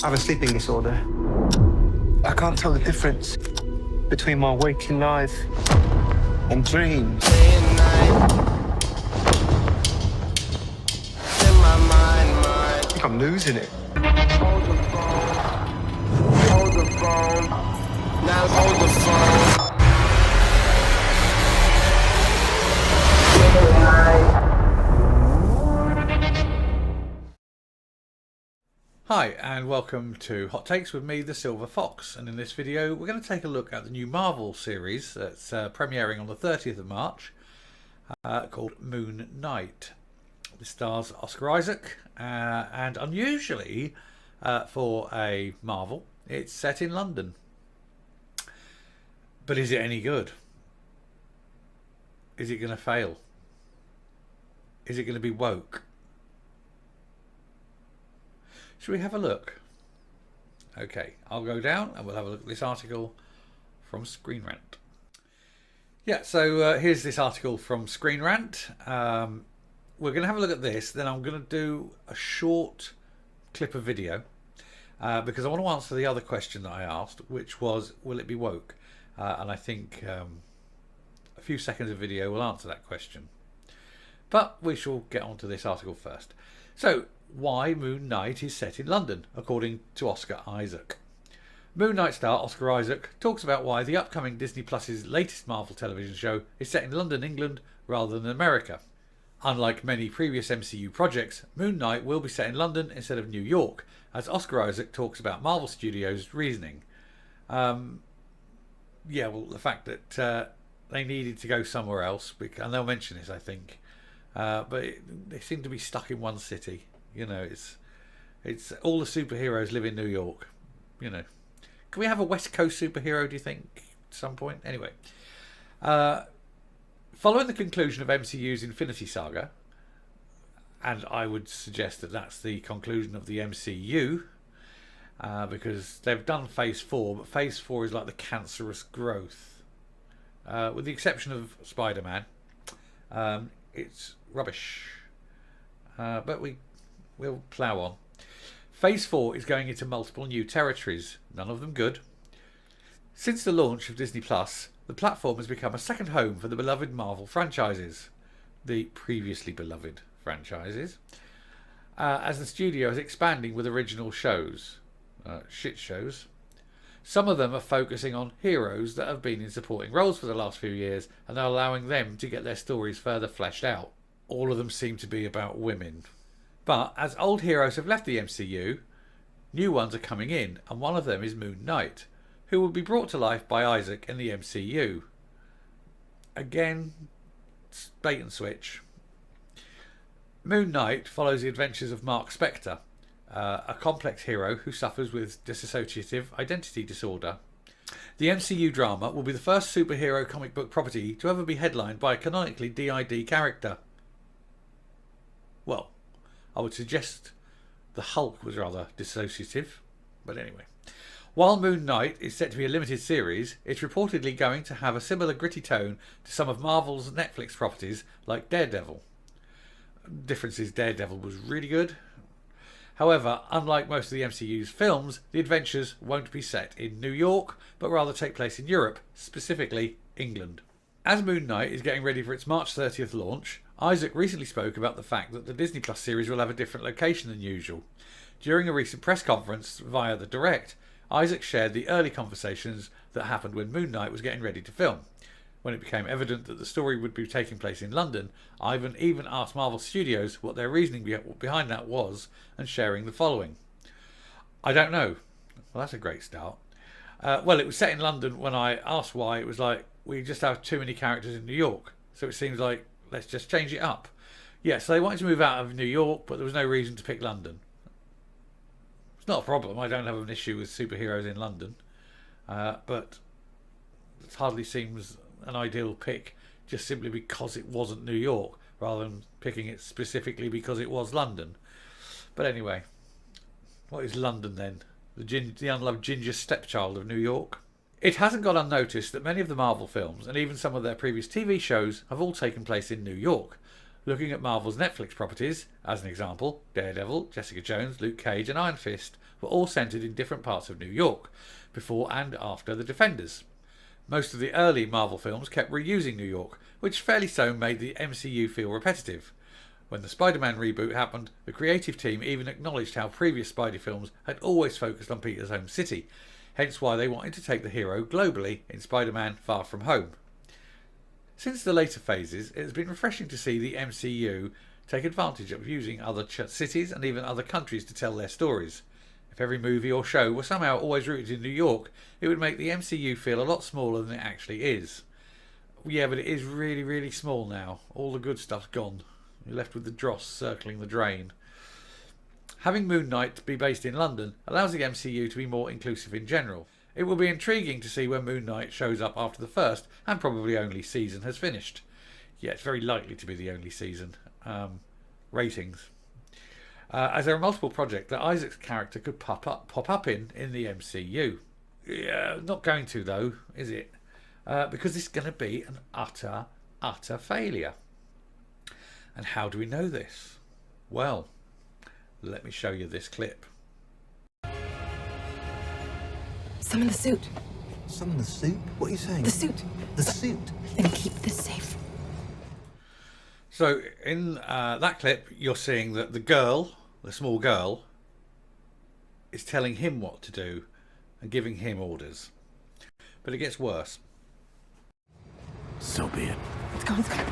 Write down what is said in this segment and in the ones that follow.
I have a sleeping disorder. I can't tell the difference between my waking life and dreams. Day and night. In my mind. I think I'm losing it. Hold the phone. Hold the phone. Now hold the phone. Hi and welcome to Hot Takes with me, the Silver Fox, and in this video we're going to take a look at the new Marvel series that's premiering on the 30th of March called Moon Knight. This stars Oscar Isaac and unusually for a Marvel, it's set in London. But is it any good? Is it going to fail? Is it going to be woke? Should we have a look? Okay, I'll go down and we'll have a look at this article from Screen Rant. Yeah, so here's this article from Screen Rant. We're going to have a look at this, then I'm going to do a short clip of video because I want to answer the other question that I asked, which was, will it be woke? And I think a few seconds of video will answer that question. But we shall get on to this article first. So, why Moon Knight is set in London, according to Oscar Isaac. Moon Knight star Oscar Isaac talks about why the upcoming Disney Plus's latest Marvel television show is set in London, England, rather than America. Unlike many previous MCU projects, Moon Knight will be set in London instead of New York, as Oscar Isaac talks about Marvel Studios' reasoning. The fact that they needed to go somewhere else, and they'll mention this, I think, but they seem to be stuck in one city. You know, it's all the superheroes live in New York. You know, can we have a West Coast superhero, do you think, at some point? Anyway, following the conclusion of MCU's Infinity Saga, and I would suggest that that's the conclusion of the MCU, because they've done Phase 4, but Phase 4 is like the cancerous growth. With the exception of Spider-Man, it's rubbish. But we'll plough on. Phase 4 is going into multiple new territories, none of them good. Since the launch of Disney Plus, the platform has become a second home for the beloved Marvel franchises, the previously beloved franchises, as the studio is expanding with original shows, shit shows. Some of them are focusing on heroes that have been in supporting roles for the last few years and are allowing them to get their stories further fleshed out. All of them seem to be about women. But as old heroes have left the MCU, new ones are coming in, and one of them is Moon Knight, who will be brought to life by Isaac in the MCU. Again, bait and switch. Moon Knight follows the adventures of Mark Spector, a complex hero who suffers with dissociative identity disorder. The MCU drama will be the first superhero comic book property to ever be headlined by a canonically DID character. Well, I would suggest the Hulk was rather dissociative, but anyway. While Moon Knight is set to be a limited series, it's reportedly going to have a similar gritty tone to some of Marvel's Netflix properties like Daredevil. Difference is Daredevil was really good. However, unlike most of the MCU's films, the adventures won't be set in New York, but rather take place in Europe, specifically England. As Moon Knight is getting ready for its March 30th launch, Isaac recently spoke about the fact that the Disney Plus series will have a different location than usual. During a recent press conference via the Direct, Isaac shared the early conversations that happened when Moon Knight was getting ready to film. When it became evident that the story would be taking place in London, Ivan even asked Marvel Studios what their reasoning behind that was, and sharing the following. I don't know. Well, that's a great start. It was set in London. When I asked why, it was like, we just have too many characters in New York, so it seems like let's just change it up. Yeah, so they wanted to move out of New York, but there was no reason to pick London. It's not a problem. I don't have an issue with superheroes in London, but it hardly seems an ideal pick just simply because it wasn't New York, rather than picking it specifically because it was London. But anyway, what is London then? The unloved ginger stepchild of New York? It hasn't gone unnoticed that many of the Marvel films, and even some of their previous TV shows, have all taken place in New York. Looking at Marvel's Netflix properties, as an example, Daredevil, Jessica Jones, Luke Cage and Iron Fist were all centred in different parts of New York, before and after the Defenders. Most of the early Marvel films kept reusing New York, which fairly so made the MCU feel repetitive. When the Spider-Man reboot happened, the creative team even acknowledged how previous Spidey films had always focused on Peter's home city, hence why they wanted to take the hero globally in Spider-Man Far From Home. Since the later phases, it has been refreshing to see the MCU take advantage of using other cities and even other countries to tell their stories. If every movie or show were somehow always rooted in New York, it would make the MCU feel a lot smaller than it actually is. Yeah, but it is really, really small now. All the good stuff's gone. You're left with the dross circling the drain. Having Moon Knight be based in London allows the MCU to be more inclusive in general. It will be intriguing to see when Moon Knight shows up after the first and probably only season has finished. Yeah, it's very likely to be the only season. Ratings. As there are multiple projects that Isaac's character could pop up in the MCU. Yeah, not going to though, is it? Because it's going to be an utter failure. And how do we know this? Well, let me show you this clip. Summon the suit. Summon the suit? What are you saying? The suit. The suit? And keep this safe. So in that clip, you're seeing that the girl, the small girl, is telling him what to do and giving him orders. But it gets worse. So be it. Let's go, let's go.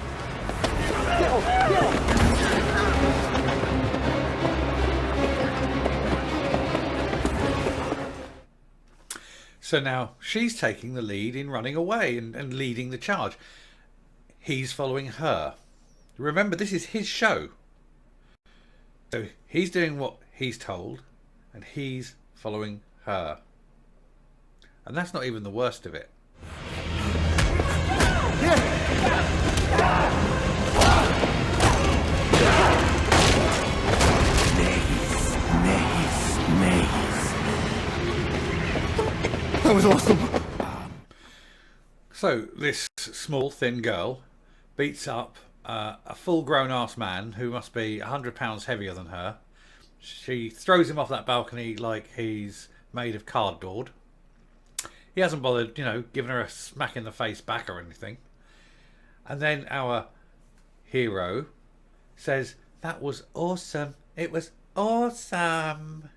So now she's taking the lead in running away and leading the charge. He's following her. Remember, this is his show. So he's doing what he's told and he's following her. And that's not even the worst of it. That was awesome. So this small, thin girl beats up a full-grown ass man who must be 100 pounds heavier than her. She throws him off that balcony like he's made of cardboard. He hasn't bothered, giving her a smack in the face back or anything. And then our hero says, "That was awesome. It was awesome."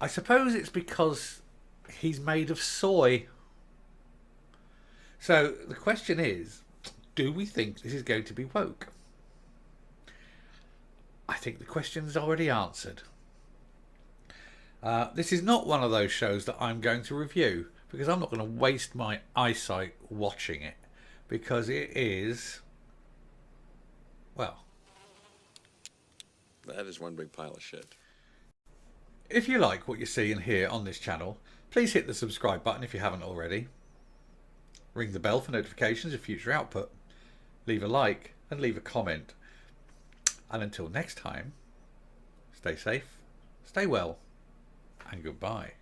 I suppose it's because he's made of soy. So the question is, do we think this is going to be woke? I think the question's already answered. This is not one of those shows that I'm going to review because I'm not going to waste my eyesight watching it, because it is, well, that is one big pile of shit. If you like what you see and hear on this channel, please hit the subscribe button if you haven't already. Ring the bell for notifications of future output. Leave a like and leave a comment. And until next time, stay safe, stay well, and goodbye.